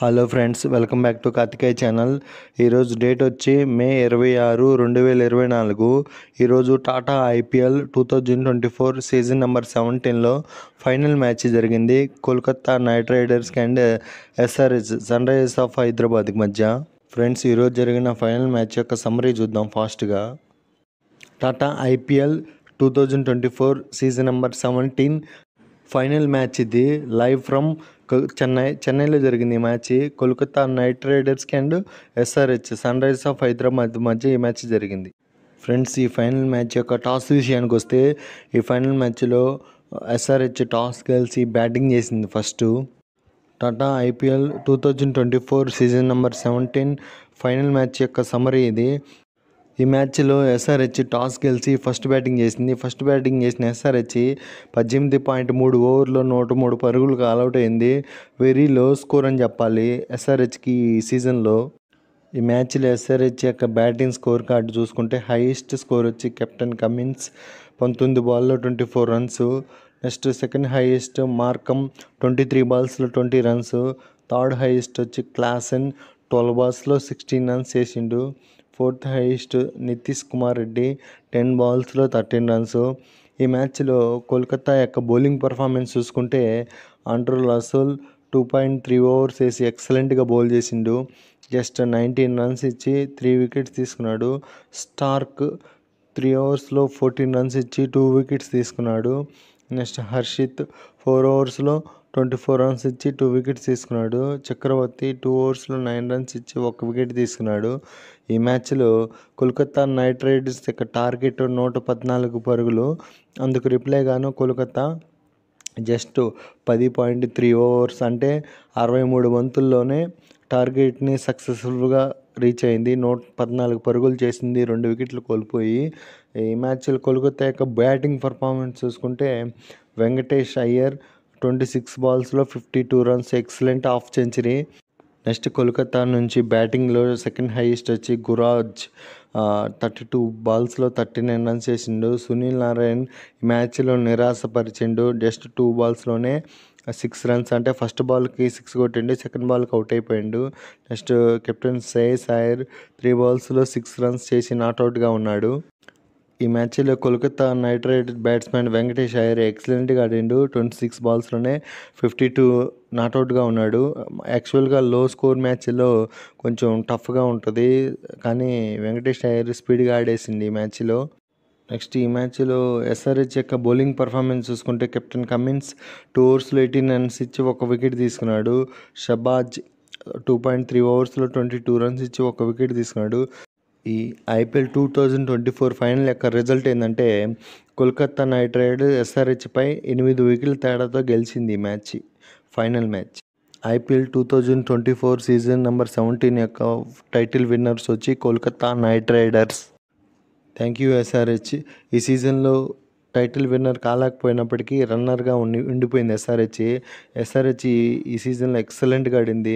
Hello friends, welcome back to Karthikeya channel. ఈరోజు date వచ్చి May 26, 2024. ఈరోజు టాటా ఐపీఎల్ 2024 సీజన్ నెంబర్ 17లో ఫైనల్ మ్యాచ్ జరిగింది. Kolkata Knight Riders and SRH Sunrisers of హైదరాబాద్కి మధ్య. ఫ్రెండ్స్, ఈరోజు జరిగిన ఫైనల్ మ్యాచ్ యొక్క సమ్మరీ చూద్దాం ఫాస్ట్గా. Tata IPL 2024 season number 17 final match ఇది. లైవ్ ఫ్రమ్ చెన్నైలో జరిగింది ఈ మ్యాచ్. కోల్కతా నైట్ రైడర్స్కి and SRH Sunrisers of Hyderabad మధ్య ఈ మ్యాచ్ జరిగింది. ఫ్రెండ్స్, ఈ ఫైనల్ మ్యాచ్ యొక్క టాస్ విషయానికి వస్తే, ఈ ఫైనల్ మ్యాచ్లో ఎస్ఆర్హెచ్ టాస్ గెలిచి బ్యాటింగ్ చేసింది first. Tata IPL 2024 season number 17 final match యొక్క సమరీ ఇది. ఈ మ్యాచ్లో ఎస్ఆర్హెచ్ టాస్ గెలిచి ఫస్ట్ బ్యాటింగ్ చేసింది. ఫస్ట్ బ్యాటింగ్ చేసిన ఎస్ఆర్హెచ్ 18.3 ఓవర్లో 103 పరుగులకు ఆల్అవుట్ అయింది. వెరీ లో స్కోర్ అని చెప్పాలి ఎస్ఆర్హెచ్కి ఈ సీజన్లో. ఈ మ్యాచ్లో ఎస్ఆర్హెచ్ యొక్క బ్యాటింగ్ స్కోర్ కార్డు చూసుకుంటే, హైయెస్ట్ స్కోర్ వచ్చి captain Cummins 19 బాల్లో 24 runs. Next second highest Markham 23 బాల్స్లో 20 runs. Third highest వచ్చి క్లాసెన్ 12 బాల్స్లో 16 రన్స్ చేసిండు. Fourth highest Nitish Kumar Reddy 10 బాల్స్లో 13 runs. ఈ మ్యాచ్లో కోల్కతా యొక్క బౌలింగ్ పర్ఫార్మెన్స్ చూసుకుంటే, ఆండ్రూ రసెల్ 2.3 ఓవర్స్ వేసి ఎక్సలెంట్గా బౌల్ చేసిండు. జస్ట్ 19 రన్స్ ఇచ్చి 3 వికెట్స్ తీసుకున్నాడు. స్టార్క్ 3 ఓవర్స్లో 14 రన్స్ ఇచ్చి 2 వికెట్స్ తీసుకున్నాడు. నెక్స్ట్ హర్షిత్ 4 ఓవర్స్లో 24 రన్స్ ఇచ్చి 2 వికెట్స్ తీసుకున్నాడు. చక్రవర్తి 2 ఓవర్స్లో 9 రన్స్ ఇచ్చి 1 వికెట్ తీసుకున్నాడు. ఈ మ్యాచ్లో కోల్కతా నైట్ రైడర్స్ యొక్క టార్గెట్ 114 పరుగులు. అందుకు రిప్లైగాను కోల్కతా జస్ట్ 10.3 ఓవర్స్ అంటే 63 బంతుల్లోనే టార్గెట్ని సక్సెస్ఫుల్గా రీచ్ అయింది. 114 పరుగులు చేసింది, 2 వికెట్లు కోల్పోయి. ఈ మ్యాచ్లో కోల్కతా యొక్క బ్యాటింగ్ పర్ఫార్మెన్స్ చూసుకుంటే, Venkatesh Iyer 26 బాల్స్లో 52 runs, excellent half century. Next Kolkata నుంచి బ్యాటింగ్లో సెకండ్ హైయెస్ట్ వచ్చి గురాజ్ 32 బాల్స్లో 39 రన్స్ చేసిండు. సునీల్ నారాయణ్ ఈ మ్యాచ్లో నిరాశపరిచిండు. జస్ట్ 2 బాల్స్లోనే 6 రన్స్ అంటే ఫస్ట్ బాల్కి 6 కొట్టిండు, సెకండ్ బాల్కి అవుట్ అయిపోయిండు. నెక్స్ట్ కెప్టెన్ శ్రేయస్ అయ్యర్ 3 బాల్స్లో 6 రన్స్ చేసి నాట్అవుట్గా ఉన్నాడు. ఈ మ్యాచ్లో Kolkata Knight Riders batsmen Venkatesh Iyer ఎక్సలెంట్గా ఆడిండు. 26 బాల్స్లోనే 52 నాట్అవుట్గా ఉన్నాడు. యాక్చువల్గా లో స్కోర్ మ్యాచ్లో కొంచెం టఫ్గా ఉంటుంది, కానీ వెంకటేష్ అయ్యర్ స్పీడ్గా ఆడేసింది ఈ మ్యాచ్లో. నెక్స్ట్ ఈ మ్యాచ్లో ఎస్ఆర్హెచ్ యొక్క బౌలింగ్ పర్ఫార్మెన్స్ చూసుకుంటే, కెప్టెన్ కమిన్స్ 2 ఓవర్స్లో 18 రన్స్ ఇచ్చి 1 వికెట్ తీసుకున్నాడు. షబాజ్ 2.3 ఓవర్స్లో 22 రన్స్ ఇచ్చి 1 వికెట్ తీసుకున్నాడు. ఈ ఐపీఎల్ 2024 ఫైనల్ యొక్క రిజల్ట్ ఏంటంటే, కోల్కతా నైట్ రైడర్స్ ఎస్ఆర్హెచ్పై 8 వికెట్ల తేడాతో గెలిచింది ఈ match, final match. IPL 2024 season number 17 యొక్క టైటిల్ విన్నర్స్ వచ్చి Kolkata Knight riders. Thank you SRH. ఈ సీజన్లో టైటిల్ విన్నర్ కాలేకపోయినప్పటికీ రన్నర్గా ఉండిపోయింది ఎస్ఆర్హెచ్ ఈ సీజన్లో ఎక్సలెంట్గా ఆడింది.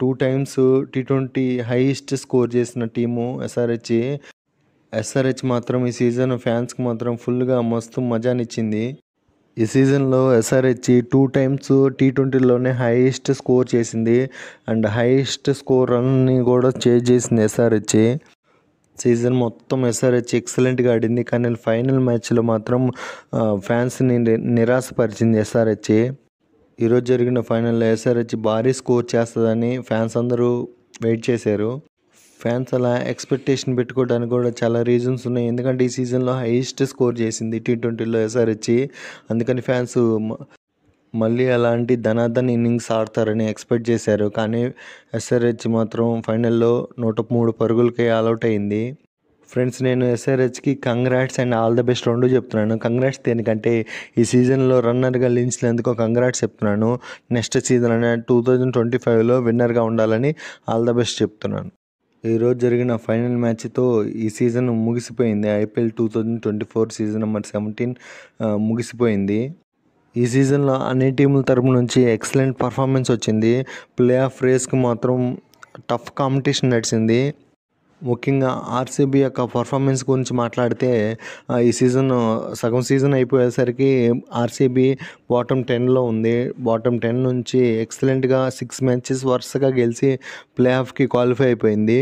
2 టైమ్స్ T20 హైయెస్ట్ స్కోర్ చేసిన టీము ఎస్ఆర్హెచ్ మాత్రం ఈ సీజన్ ఫ్యాన్స్కి మాత్రం ఫుల్గా మస్తు మజానిచ్చింది. ఈ సీజన్లో ఎస్ఆర్హెచ్ 2 టైమ్స్ T20లోనే హైయెస్ట్ స్కోర్ చేసింది అండ్ హైయెస్ట్ స్కోర్ రన్ని కూడా చేజ్ చేసింది ఎస్ఆర్హెచ్. సీజన్ మొత్తం ఎస్ఆర్హెచ్ ఎక్సలెంట్గా ఆడింది, కానీ ఫైనల్ మ్యాచ్లో మాత్రం ఫ్యాన్స్ని నిరాశపరిచింది ఎస్ఆర్హెచ్. ఈరోజు జరిగిన ఫైనల్లో ఎస్ఆర్హెచ్ భారీ స్కోర్ చేస్తుందని ఫ్యాన్స్ అందరూ వెయిట్ చేశారు. ఫ్యాన్స్ అలా ఎక్స్పెక్టేషన్ పెట్టుకోవడానికి కూడా చాలా రీజన్స్ ఉన్నాయి. ఎందుకంటే ఈ సీజన్లో హైయెస్ట్ స్కోర్ చేసింది T20లో ఎస్ఆర్హెచ్. అందుకని ఫ్యాన్స్ మళ్ళీ అలాంటి ధనాధన్ ఇన్నింగ్స్ ఆడతారని ఎక్స్పెక్ట్ చేశారు. కానీ ఎస్ఆర్హెచ్ మాత్రం ఫైనల్లో 103 పరుగులకే ఆల్అవుట్ అయింది. ఫ్రెండ్స్, నేను ఎస్ఆర్హెచ్కి congrats and all the best రెండు చెప్తున్నాను. కంగ్రాట్స్ దేనికంటే, ఈ సీజన్లో రన్నర్గా నిలిచినందుకు కంగ్రాట్స్ చెప్తున్నాను. నెక్స్ట్ సీజన్ అనే 2025లో విన్నర్గా ఉండాలని ఆల్ ద బెస్ట్ చెప్తున్నాను. ఈరోజు జరిగిన ఫైనల్ మ్యాచ్తో ఈ సీజన్ ముగిసిపోయింది. ఐపీఎల్ 2024 సీజన్ నెంబర్ 17 ముగిసిపోయింది. ఈ సీజన్లో అన్ని టీముల తరపు నుంచి ఎక్సలెంట్ పర్ఫార్మెన్స్ వచ్చింది. ప్లే ఆఫ్ రేస్కి మాత్రం టఫ్ కాంపిటీషన్ నడిచింది. ముఖ్యంగా ఆర్సీబీ యొక్క పర్ఫార్మెన్స్ గురించి మాట్లాడితే ఈ సీజన్ సగం సీజన్ అయిపోయేసరికి ఆర్సీబీ బాటమ్ 10లో ఉంది. బాటమ్ 10 నుంచి ఎక్సలెంట్గా 6 మ్యాచెస్ వరుసగా గెలిచి ప్లే ఆఫ్కి క్వాలిఫై అయిపోయింది.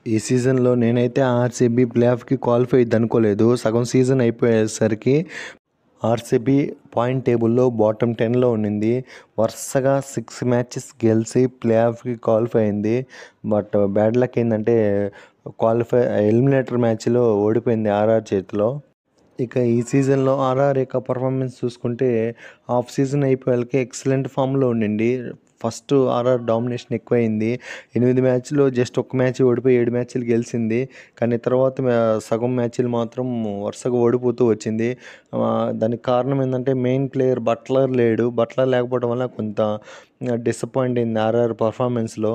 ఈ సీజన్లో నేనైతే ఆర్సీబీ ప్లే ఆఫ్కి క్వాలిఫై అయ్యిద్ది అనుకోలేదు. సగం సీజన్ అయిపోయేసరికి ఆర్సీబీ పాయింట్ టేబుల్లో బాటమ్ 10లో ఉండింది. వరుసగా 6 మ్యాచెస్ గెలిచి ప్లే ఆఫ్కి క్వాలిఫై అయింది. బట్ బ్యాడ్ లక్ ఏంటంటే ఎలిమినేటర్ మ్యాచ్లో ఓడిపోయింది ఆర్ఆర్ చేతిలో. ఇక ఈ సీజన్లో ఆర్ఆర్ యొక్క పర్ఫార్మెన్స్ చూసుకుంటే హాఫ్ సీజన్ అయిపోయాలకి ఎక్సలెంట్ ఫామ్లో ఉండింది. ఫస్ట్ ఆర్ఆర్ డామినేషన్ ఎక్కువైంది. 8 మ్యాచ్లో జస్ట్ ఒక్క మ్యాచ్ ఓడిపోయి 7 మ్యాచ్లు గెలిచింది. కానీ తర్వాత సగం మ్యాచ్లు మాత్రం వరుసగా ఓడిపోతూ వచ్చింది. దానికి కారణం ఏంటంటే మెయిన్ ప్లేయర్ బట్లర్ లేడు. బట్లర్ లేకపోవడం వల్ల కొంత డిసప్పాయింట్ అయింది ఆర్ఆర్ పర్ఫార్మెన్స్లో.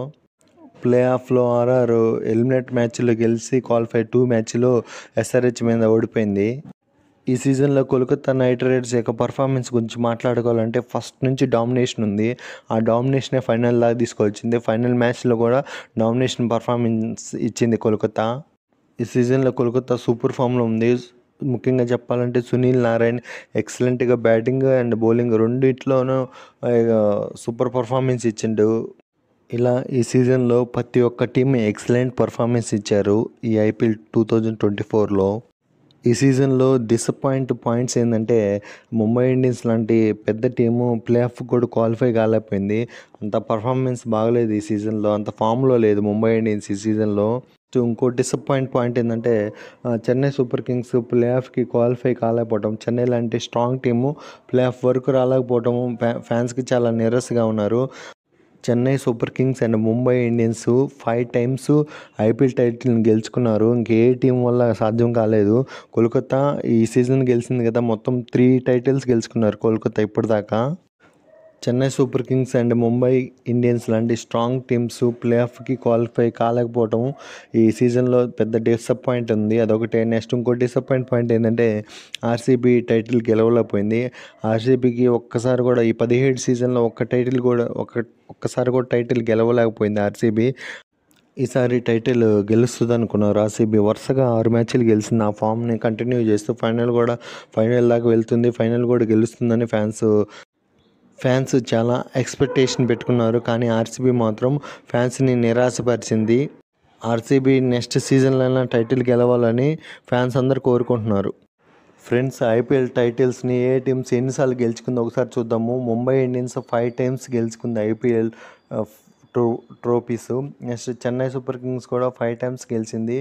ప్లే ఆఫ్లో ఆర్ఆర్ ఎలిమినేట్ మ్యాచ్లో గెలిచి క్వాలిఫై 2 మ్యాచ్లో ఎస్ఆర్హెచ్ మీద ఓడిపోయింది. ఈ సీజన్లో కోల్కతా నైట్ రైడర్స్ యొక్క పర్ఫార్మెన్స్ గురించి మాట్లాడుకోవాలంటే ఫస్ట్ నుంచి డామినేషన్ ఉంది. ఆ డామినేషనే ఫైనల్ దాకా తీసుకొచ్చింది. ఫైనల్ మ్యాచ్లో కూడా డామినేషన్ పర్ఫార్మెన్స్ ఇచ్చింది కోల్కతా. ఈ సీజన్లో కోల్కతా సూపర్ ఫామ్లో ఉంది. ముఖ్యంగా చెప్పాలంటే సునీల్ నారాయణ్ ఎక్సలెంట్గా బ్యాటింగ్ అండ్ బౌలింగ్ రెండిట్లోనూ సూపర్ పర్ఫార్మెన్స్ ఇచ్చిండు. ఇలా ఈ సీజన్లో ప్రతి ఒక్క టీం ఎక్సలెంట్ పర్ఫార్మెన్స్ ఇచ్చారు ఈ ఐపీఎల్ 2024లో. ఈ సీజన్లో పాయింట్స్ ఏంటంటే ముంబై ఇండియన్స్ లాంటి పెద్ద టీము ప్లే ఆఫ్ కూడా క్వాలిఫై కాలేకపోయింది. అంత పర్ఫార్మెన్స్ బాగలేదు ఈ సీజన్లో, అంత ఫామ్లో లేదు ముంబై ఇండియన్స్ ఈ సీజన్లో. ఇంకో పాయింట్ ఏంటంటే చెన్నై సూపర్ కింగ్స్ ప్లే ఆఫ్కి క్వాలిఫై కాలేకపోవడం. చెన్నై లాంటి స్ట్రాంగ్ టీము ప్లే ఆఫ్ వరకు రాలేకపోవడము ఫ్యాన్స్కి చాలా నిరాశగా ఉన్నారు. Chennai Super Kings and Mumbai Indians 5 times IPL టైటిల్ని గెలుచుకున్నారు. ఇంకే టీం వల్ల సాధ్యం కాలేదు. కోల్కతా ఈ సీజన్ గెలిచింది కదా, మొత్తం 3 టైటిల్స్ గెలుచుకున్నారు కోల్కతా ఇప్పటిదాకా. Chennai Super Kings and Mumbai Indians లాంటి స్ట్రాంగ్ టీమ్స్ ప్లే ఆఫ్కి క్వాలిఫై కాలేకపోవడం ఈ సీజన్లో పెద్ద డిసప్పాయింట్ ఉంది. అదొకటే. నెక్స్ట్ ఇంకో పాయింట్ ఏంటంటే ఆర్సీబీ టైటిల్ గెలవలేకపోయింది. ఆర్సీబీకి ఒక్కసారి కూడా ఈ 17 సీజన్లో ఒక్కసారి కూడా టైటిల్ గెలవలేకపోయింది ఆర్సీబీ. ఈసారి టైటిల్ గెలుస్తుంది అనుకున్నారు ఆర్సీబీ. వరుసగా 6 మ్యాచ్లు గెలిచింది. ఆ ఫామ్ని కంటిన్యూ చేస్తూ ఫైనల్ దాకా వెళ్తుంది. ఫైనల్ కూడా గెలుస్తుందని ఫ్యాన్స్ చాలా ఎక్స్పెక్టేషన్ పెట్టుకున్నారు. కానీ ఆర్సీబీ మాత్రం ఫ్యాన్స్ని నిరాశపరిచింది. ఆర్సీబీ నెక్స్ట్ సీజన్లో టైటిల్ గెలవాలని ఫ్యాన్స్ అందరూ కోరుకుంటున్నారు. ఫ్రెండ్స్, ఐపీఎల్ టైటిల్స్ని ఏ టీమ్స్ ఎన్నిసార్లు గెలుచుకుందో ఒకసారి చూద్దాము. ముంబై ఇండియన్స్ 5 టైమ్స్ గెలుచుకుంది IPL trophies. Next Chennai Super Kings కూడా 5 టైమ్స్ గెలిచింది.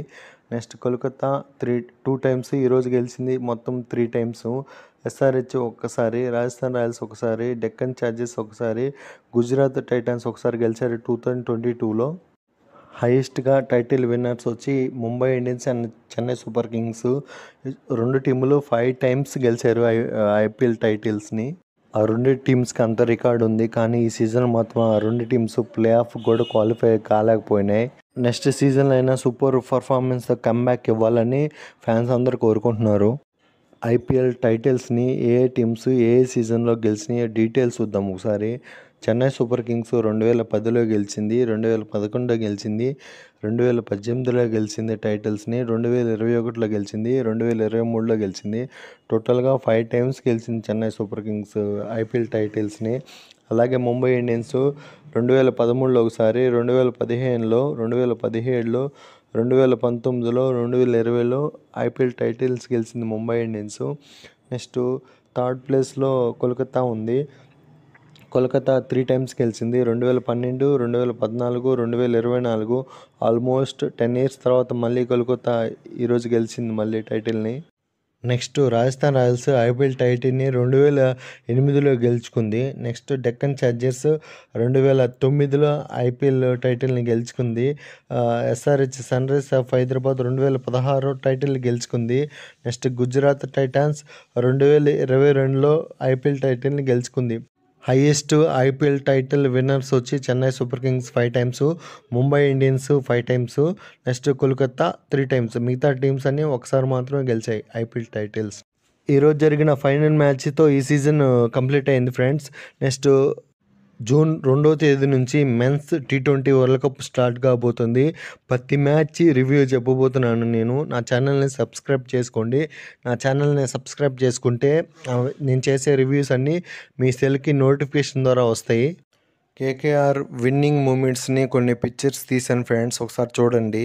నెక్స్ట్ కోల్కతా 2 టైమ్స్ ఈరోజు గెలిచింది, మొత్తం 3 టైమ్స్. ఎస్ఆర్హెచ్ ఒకసారి, రాజస్థాన్ రాయల్స్ ఒకసారి, డెక్కన్ ఛార్జర్స్ ఒకసారి, గుజరాత్ టైటన్స్ ఒకసారి గెలిచారు 2022లో. హైయెస్ట్గా టైటిల్ విన్నర్స్ వచ్చి Mumbai Indians and Chennai Super Kings. 2 టీములు 5 టైమ్స్ గెలిచారు ఐపీఎల్ టైటిల్స్ని. ఆ 2 టీమ్స్కి అంత రికార్డు ఉంది. కానీ ఈ సీజన్ మాత్రం ఆ 2 టీమ్స్ ప్లే ఆఫ్ కూడా క్వాలిఫై కాలేకపోయినాయి. నెక్స్ట్ సీజన్లో అయినా సూపర్ పర్ఫార్మెన్స్ కమ్బ్యాక్ ఇవ్వాలని ఫ్యాన్స్ అందరూ కోరుకుంటున్నారు. ఐపీఎల్ టైటిల్స్ని ఏ టీమ్స్ ఏ సీజన్లో గెలిచినాయో డీటెయిల్స్ చూద్దాం ఒకసారి. చెన్నై సూపర్ కింగ్స్ 2010లో గెలిచింది, 2011లో గెలిచింది, 2018లో గెలిచింది టైటిల్స్ని, 2021లో గెలిచింది, 2023లో గెలిచింది. టోటల్గా 5 టైమ్స్ గెలిచింది చెన్నై సూపర్ కింగ్స్ ఐపీఎల్ టైటిల్స్ని. అలాగే ముంబై ఇండియన్స్ 2013లో ఒకసారి, 2015లో, 2017లో, 2019లో, 2020లో ఐపీఎల్ టైటిల్స్ గెలిచింది ముంబై ఇండియన్స్. నెక్స్ట్ థర్డ్ ప్లేస్లో కోల్కతా ఉంది. కోల్కతా 3 టైమ్స్ గెలిచింది. 2012, 2014, 2024 ఆల్మోస్ట్ 10 ఇయర్స్ తర్వాత మళ్ళీ కోల్కతా ఈరోజు గెలిచింది మళ్ళీ టైటిల్ని. నెక్స్ట్ రాజస్థాన్ రాయల్స్ ఐపీఎల్ టైటిల్ని 2008లో గెలుచుకుంది. నెక్స్ట్ డెక్కన్ ఛార్జర్స్ 2009లో ఐపీఎల్ టైటిల్ని గెలుచుకుంది. SRH Sunrisers of Hyderabad 2016 title గెలుచుకుంది. నెక్స్ట్ గుజరాత్ టైటాన్స్ 2022లో ఐపీఎల్ టైటిల్ని గెలుచుకుంది. హైయెస్ట్ ఐపీఎల్ టైటిల్ విన్నర్స్ వచ్చి Chennai Super Kings 5 times, Mumbai Indians 5 times, next Kolkata 3 times. మిగతా టీమ్స్ అన్నీ ఒకసారి మాత్రమే గెలిచాయి ఐపీఎల్ టైటిల్స్. ఈరోజు జరిగిన ఫైనల్ మ్యాచ్తో ఈ సీజన్ కంప్లీట్ అయింది ఫ్రెండ్స్. నెక్స్ట్ జూన్ 2వ తేదీ నుంచి men's T20 world cup start కాబోతుంది. ప్రతి మ్యాచ్ రివ్యూ చెప్పబోతున్నాను నేను. నా ఛానల్ని సబ్స్క్రైబ్ చేసుకోండి. నా ఛానల్ని సబ్స్క్రైబ్ చేసుకుంటే నేను చేసే రివ్యూస్ అన్నీ మీ సెల్కి నోటిఫికేషన్ ద్వారా వస్తాయి. కేకేఆర్ విన్నింగ్ మూమెంట్స్ని కొన్ని పిక్చర్స్ తీసాను ఫ్రెండ్స్, ఒకసారి చూడండి.